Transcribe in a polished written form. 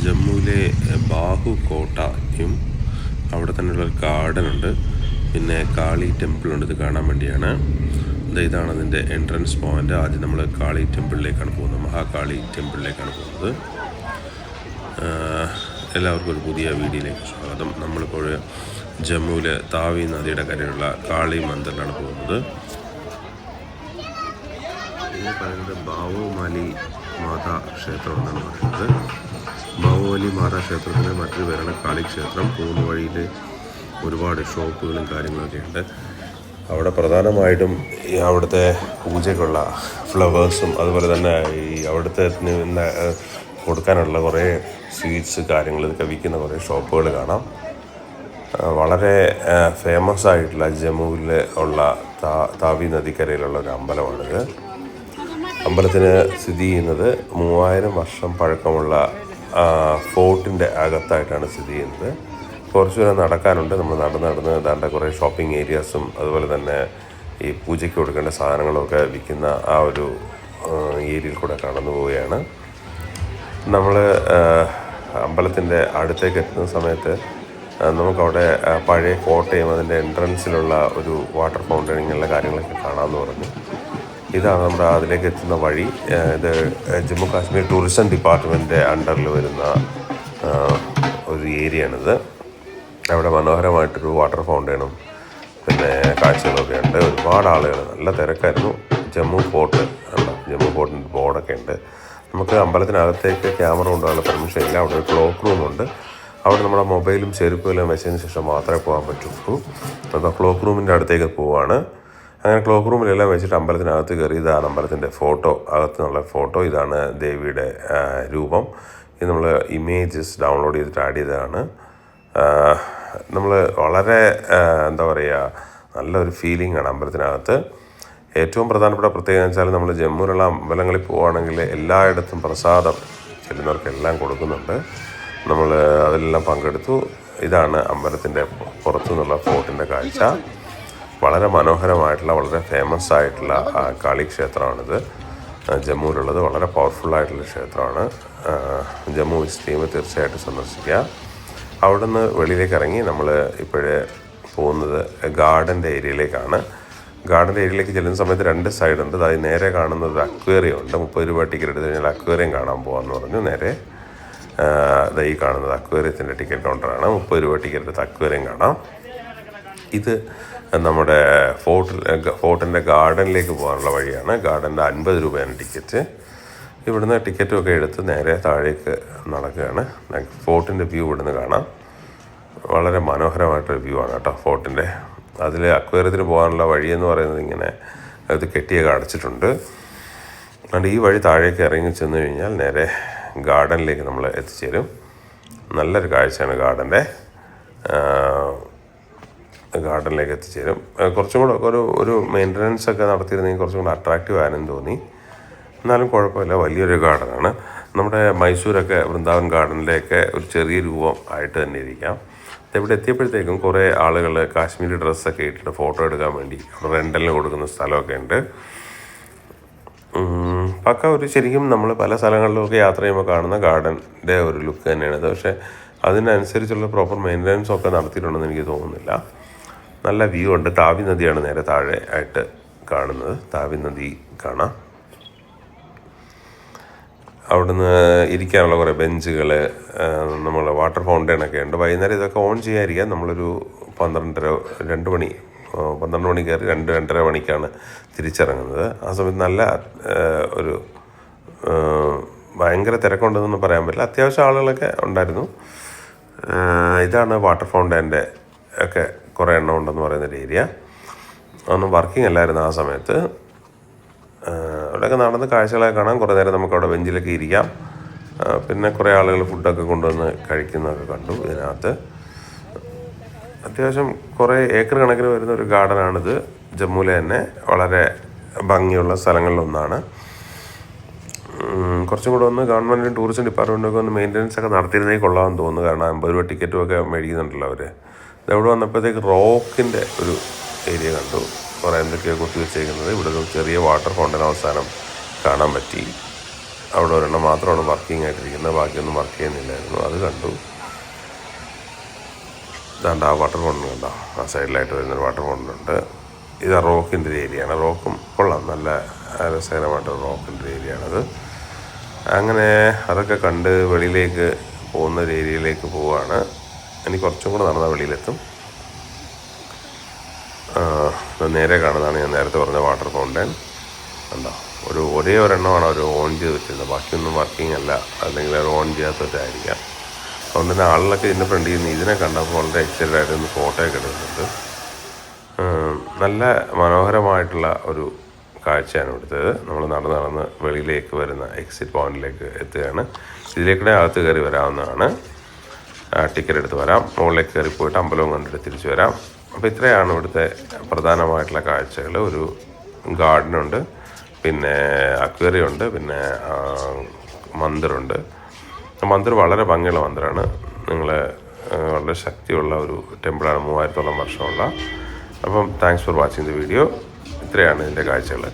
ജമ്മുവിലെ ബാഹു കോട്ടയും അവിടെ തന്നെയുള്ളൊരു ഗാർഡനുണ്ട്, പിന്നെ കാളി ടെമ്പിളുണ്ട്. ഇത് കാണാൻ വേണ്ടിയാണ്. ഇതാണ് അതിൻ്റെ എൻട്രൻസ് പോയിൻ്റ്. ആദ്യം നമ്മൾ കാളി ടെമ്പിളിലേക്കാണ് പോകുന്നത്, മഹാകാളി ടെമ്പിളിലേക്കാണ് പോകുന്നത്. എല്ലാവർക്കും ഒരു പുതിയ വീഡിയോയിലേക്ക് സ്വാഗതം. നമ്മളിപ്പോൾ ജമ്മുവിലെ താവി നദിയുടെ കരയിലുള്ള കാളി മന്ദിറിലാണ് പോകുന്നത്. ഇത് പറയുന്നത് ബാവുമാലി മാതാ ക്ഷേത്രം എന്നാണ് പറയുന്നത്. ബാവുമാലി മാതാ ക്ഷേത്രത്തിൻ്റെ മറ്റൊരു പേരാണ് കാളി ക്ഷേത്രം. പോകുന്ന വഴിയിൽ ഒരുപാട് ഷോപ്പുകളും കാര്യങ്ങളൊക്കെ ഉണ്ട്. അവിടെ പ്രധാനമായിട്ടും ഈ അവിടുത്തെ പൂജയ്ക്കുള്ള ഫ്ലവേഴ്സും അതുപോലെ തന്നെ ഈ അവിടുത്തെ കൊടുക്കാനുള്ള കുറേ സ്വീറ്റ്സ് കാര്യങ്ങൾ ഇതൊക്കെ വിൽക്കുന്ന കുറേ ഷോപ്പുകൾ കാണാം. വളരെ ഫേമസ് ആയിട്ടുള്ള ജമ്മുവിൽ ഉള്ള താവി നദിക്കരയിലുള്ള ഒരു അമ്പലമാണിത്. അമ്പലത്തിന് സ്ഥിതി ചെയ്യുന്നത് 3000 വർഷം പഴക്കമുള്ള ഫോർട്ടിൻ്റെ അകത്തായിട്ടാണ് സ്ഥിതി ചെയ്യുന്നത്. കുറച്ച് ദൂരം നടക്കാനുണ്ട്. നമ്മൾ നടന്ന് ദാണ്ട കുറേ ഷോപ്പിംഗ് ഏരിയാസും അതുപോലെ തന്നെ ഈ പൂജയ്ക്ക് കൊടുക്കേണ്ട സാധനങ്ങളൊക്കെ വിൽക്കുന്ന ആ ഒരു ഏരിയയിൽ കൂടെ കടന്നു പോവുകയാണ്. നമ്മൾ അമ്പലത്തിൻ്റെ അടുത്തേക്ക് എത്തുന്ന സമയത്ത് നമുക്കവിടെ പഴയ കോട്ടയും അതിൻ്റെ എൻട്രൻസിലുള്ള ഒരു വാട്ടർ ഫൗണ്ടൻ ഇങ്ങനെയുള്ള കാര്യങ്ങളൊക്കെ കാണാമെന്ന് പറഞ്ഞു. ഇതാണ് നമ്മുടെ അതിലേക്ക് എത്തുന്ന വഴി. ഇത് ജമ്മു കാശ്മീർ ടൂറിസം ഡിപ്പാർട്ട്മെൻറ്റിൻ്റെ അണ്ടറിൽ വരുന്ന ഒരു ഏരിയയാണിത്. അവിടെ മനോഹരമായിട്ടൊരു വാട്ടർ ഫൗണ്ടനും പിന്നെ കാഴ്ചകളൊക്കെ ഉണ്ട്. ഒരുപാട് ആളുകൾ, നല്ല തിരക്കായിരുന്നു. ജമ്മു ഫോർട്ട് അല്ല, ജമ്മു ഫോർട്ടിൻ്റെ ബോർഡൊക്കെ ഉണ്ട്. നമുക്ക് അമ്പലത്തിനകത്തേക്ക് ക്യാമറ കൊണ്ടുപോകാനുള്ള പെർമിഷൻ ഇല്ല. അവിടെ ഒരു ക്ലോക്ക് റൂമുണ്ട്. അവിടെ നമ്മുടെ മൊബൈലും ചെരുപ്പുമെല്ലാം വെച്ചതിന് ശേഷം മാത്രമേ പോകാൻ പറ്റുള്ളൂ. അപ്പോൾ ക്ലോക്ക് റൂമിൻ്റെ അടുത്തേക്ക് പോവുകയാണ്. അങ്ങനെ ക്ലോക്ക് റൂമിലെല്ലാം വെച്ചിട്ട് അമ്പലത്തിനകത്ത് കയറി. ഇതാണ് അമ്പലത്തിൻ്റെ ഫോട്ടോ, അകത്തുനിന്നുള്ള ഫോട്ടോ. ഇതാണ് ദേവിയുടെ രൂപം. ഇത് നമ്മൾ ഇമേജസ് ഡൗൺലോഡ് ചെയ്തിട്ട് ആഡ് ചെയ്തതാണ്. നമ്മൾ വളരെ എന്താ പറയുക, നല്ലൊരു ഫീലിംഗ് ആണ് അമ്പലത്തിനകത്ത്. ഏറ്റവും പ്രധാനപ്പെട്ട പ്രത്യേകത എന്ന് വെച്ചാൽ നമ്മൾ ജമ്മുവിലുള്ള അമ്പലങ്ങളിൽ പോവുകയാണെങ്കിൽ എല്ലായിടത്തും പ്രസാദം ചെല്ലുന്നവർക്കെല്ലാം കൊടുക്കുന്നുണ്ട്. നമ്മൾ അതിലെല്ലാം പങ്കെടുത്തു. ഇതാണ് അമ്പലത്തിൻ്റെ പുറത്തു നിന്നുള്ള ഫോർട്ടിൻ്റെ കാഴ്ച. വളരെ മനോഹരമായിട്ടുള്ള, വളരെ ഫേമസ് ആയിട്ടുള്ള കാളി ക്ഷേത്രമാണിത്. ജമ്മുവിലുള്ളത് വളരെ പവർഫുള്ളായിട്ടുള്ള ക്ഷേത്രമാണ്. ജമ്മു വിസിറ്റ് ചെയ്യുമ്പോൾ തീർച്ചയായിട്ടും സന്ദർശിക്കുക. അവിടുന്ന് വെളിയിലേക്ക് ഇറങ്ങി നമ്മൾ ഇപ്പോഴേ പോകുന്നത് ഗാർഡൻ്റെ ഏരിയയിലേക്കാണ്. ഗാർഡൻ്റെ ഏരിയയിലേക്ക് ചെല്ലുന്ന സമയത്ത് 2 സൈഡുണ്ട്. അതായത് നേരെ കാണുന്നത് ഒരു ഉണ്ട്. 30 രൂപ ടിക്കറ്റ് എടുത്ത് കഴിഞ്ഞാൽ അക്വേറിയം കാണാൻ പോകാമെന്ന് പറഞ്ഞു. നേരെ ഈ കാണുന്നത് അക്വേറിയത്തിൻ്റെ ടിക്കറ്റ് കൗണ്ടറാണ്. 30 രൂപ ടിക്കറ്റ് എടുത്ത് അക്വേറിയം കാണാം. ഇത് നമ്മുടെ ഫോർട്ടിൻ്റെ ഗാർഡനിലേക്ക് പോകാനുള്ള വഴിയാണ്. ഗാർഡൻ്റെ 50 രൂപയാണ് ടിക്കറ്റ്. ഇവിടുന്ന് ടിക്കറ്റൊക്കെ എടുത്ത് നേരെ താഴേക്ക് നടക്കുകയാണ്. ഫോർട്ടിൻ്റെ വ്യൂ ഇവിടുന്ന് കാണാം. വളരെ മനോഹരമായിട്ടൊരു വ്യൂ ആണ് കേട്ടോ ഫോർട്ടിൻ്റെ. അതിൽ അക്വേറിയത്തിന് പോകാനുള്ള വഴിയെന്ന് പറയുന്നത് ഇങ്ങനെ അത് കെട്ടിയൊക്കെ അടച്ചിട്ടുണ്ട്. അതുകൊണ്ട് ഈ വഴി താഴേക്ക് ഇറങ്ങി ചെന്ന് കഴിഞ്ഞാൽ നേരെ ഗാർഡനിലേക്ക് നമ്മൾ എത്തിച്ചേരും. നല്ലൊരു കാഴ്ചയാണ് ഗാർഡനിലേക്ക് എത്തിച്ചേരും. കുറച്ചും കൂടെ ഒരു മെയിൻ്റനൻസ് ഒക്കെ നടത്തിയിരുന്നെങ്കിൽ കുറച്ചും കൂടെ അട്രാക്റ്റീവ് ആണെന്ന് തോന്നി. എന്നാലും കുഴപ്പമില്ല, വലിയൊരു ഗാർഡനാണ്. നമ്മുടെ മൈസൂരൊക്കെ വൃന്ദാവൻ ഗാർഡനിലേക്ക് ഒരു ചെറിയ രൂപം ആയിട്ട് തന്നെ ഇരിക്കാം. ഇവിടെ എത്തിയപ്പോഴത്തേക്കും കുറേ ആളുകൾ കാശ്മീരി ഡ്രസ്സൊക്കെ ഇട്ടിട്ട് ഫോട്ടോ എടുക്കാൻ വേണ്ടി റെൻ്റലിന് കൊടുക്കുന്ന സ്ഥലമൊക്കെ ഉണ്ട്. പക്ക ഒരു ശരിക്കും നമ്മൾ പല സ്ഥലങ്ങളിലൊക്കെ യാത്ര ചെയ്യുമ്പോൾ കാണുന്ന ഗാർഡൻ്റെ ഒരു ലുക്ക് തന്നെയാണിത്. പക്ഷേ അതിനനുസരിച്ചുള്ള പ്രോപ്പർ മെയിൻ്റനൻസ് ഒക്കെ നടത്തിയിട്ടുണ്ടെന്ന് എനിക്ക് തോന്നുന്നില്ല. നല്ല വ്യൂ ഉണ്ട്. താവി നദിയാണ് നേരെ താഴെ ആയിട്ട് കാണുന്നത്. താവി നദി കാണാം. അവിടുന്ന് ഇരിക്കാനുള്ള കുറേ ബെഞ്ചുകൾ, നമ്മൾ വാട്ടർ ഫൗണ്ടനൊക്കെ ഉണ്ട്. വൈകുന്നേരം ഇതൊക്കെ ഓൺ ചെയ്യാതിരിക്കാം. നമ്മളൊരു 12 മണി കയറി 2-2:30 മണിക്കാണ് തിരിച്ചിറങ്ങുന്നത്. ആ സമയത്ത് നല്ല ഒരു ഭയങ്കര തിരക്കുണ്ടെന്നൊന്നും പറയാൻ പറ്റില്ല. അത്യാവശ്യം ആളുകളൊക്കെ ഉണ്ടായിരുന്നു. ഇതാണ് വാട്ടർ ഫൗണ്ടൻ്റെ ഒക്കെ കുറേ എണ്ണം ഉണ്ടെന്ന് പറയുന്നൊരു ഏരിയ. അതൊന്നും വർക്കിംഗ് അല്ലായിരുന്നു ആ സമയത്ത്. അവിടെയൊക്കെ നടന്ന് കാഴ്ചകളൊക്കെ കാണാം. കുറേ നേരം നമുക്കവിടെ ബെഞ്ചിലൊക്കെ ഇരിക്കാം. പിന്നെ കുറേ ആളുകൾ ഫുഡൊക്കെ കൊണ്ടുവന്ന് കഴിക്കുന്നതൊക്കെ കണ്ടു. ഇതിനകത്ത് അത്യാവശ്യം കുറേ ഏക്കർ കണക്കിന് വരുന്ന ഒരു ഗാർഡനാണിത്. ജമ്മുവിലെ തന്നെ വളരെ ഭംഗിയുള്ള സ്ഥലങ്ങളിലൊന്നാണ്. കുറച്ചും കൂടെ ഒന്ന് ഗവൺമെൻറ്റും ടൂറിസം ഡിപ്പാർട്ട്മെൻറ്റൊക്കെ ഒന്ന് മെയിൻ്റനൻസ് ഒക്കെ നടത്തിയിരുന്നേൽ കൊള്ളാമെന്ന് തോന്നുന്നു. കാരണം 50 രൂപ ടിക്കറ്റും ഒക്കെ മേടിക്കുന്നുണ്ടല്ലോ അവർ. ഇതവിടെ വന്നപ്പോഴത്തേക്ക് റോക്കിൻ്റെ ഒരു ഏരിയ കണ്ടു. കുറേ എന്തൊക്കെയോ കുത്തി വെച്ചേക്കുന്നത്. ഇവിടെ ഒരു ചെറിയ വാട്ടർ ഫൗണ്ടൻ അവസാനം കാണാൻ പറ്റി. അവിടെ ഒരെണ്ണം മാത്രമാണ് വർക്കിംഗ് ആയിട്ടിരിക്കുന്നത്, ബാക്കിയൊന്നും വർക്ക് ചെയ്യുന്നില്ലായിരുന്നു. അത് കണ്ടു. ഇതാണ്ട് ആ വാട്ടർ ഫൗണ്ടൻ കണ്ടോ, ആ സൈഡിലായിട്ട് വരുന്നൊരു വാട്ടർ ഫൗണ്ടൻ ഉണ്ട്. ഇത് റോക്കിൻ്റെ ഒരു ഏരിയയാണ്. റോക്കും കൊള്ളാം, നല്ല രസകരമായിട്ടൊരു റോക്കിൻ്റെ ഒരു ഏരിയയാണത്. അങ്ങനെ അതൊക്കെ കണ്ട് വെളിയിലേക്ക് പോകുന്ന ഒരു ഏരിയയിലേക്ക് പോവുകയാണ്. എനിക്ക് കുറച്ചും കൂടെ നടന്നാൽ വെളിയിലെത്തും. നേരെ കാണുന്നതാണ് ഞാൻ നേരത്തെ പറഞ്ഞ വാട്ടർ ഫൗണ്ടൻ. കണ്ടോ, ഒരേ ഒരെണ്ണമാണ് അവർ ഓൺ ചെയ്ത് വെച്ചിരുന്നത്, ബാക്കിയൊന്നും വർക്കിംഗ് അല്ല, അല്ലെങ്കിൽ അവർ ഓൺ ചെയ്യാത്തവരായിരിക്കാം. അതുകൊണ്ട് തന്നെ ആളുകളൊക്കെ ഇതിൻ്റെ ഫ്രണ്ടിൽ നിന്ന് ഇതിനെ കണ്ടപ്പോൾ വളരെ എക്സൈറ്റഡായിട്ട് ഒന്ന് ഫോട്ടോയൊക്കെ എടുക്കുന്നുണ്ട്. നല്ല മനോഹരമായിട്ടുള്ള ഒരു കാഴ്ചയാണ് ഇവിടുത്തേത്. നമ്മൾ നടന്ന് വെളിയിലേക്ക് വരുന്ന എക്സിറ്റ് പോയിന്റിലേക്ക് എത്തുകയാണ്. ഇതിലേക്കൂടെ അകത്ത് കയറി വരാവുന്നതാണ്. ടിക്കറ്റ് എടുത്ത് വരാം, മുകളിലേക്ക് കയറി പോയിട്ട് അമ്പലവും കണ്ടിട്ട് തിരിച്ചു വരാം. അപ്പോൾ ഇത്രയാണ് ഇവിടുത്തെ പ്രധാനമായിട്ടുള്ള കാഴ്ചകൾ. ഒരു ഗാർഡനുണ്ട്, പിന്നെ അക്വേറിയം ഉണ്ട്, പിന്നെ മന്ദിറുണ്ട്. മന്ദിർ വളരെ ഭംഗിയുള്ള മന്ദിറാണ്. വളരെ ശക്തിയുള്ള ഒരു ടെമ്പിളാണ്, 3000-ഓളം വർഷമുള്ള. അപ്പം thanks for watching the video. ഇത്രയാണ് ഇതിൻ്റെ കാഴ്ചകൾ.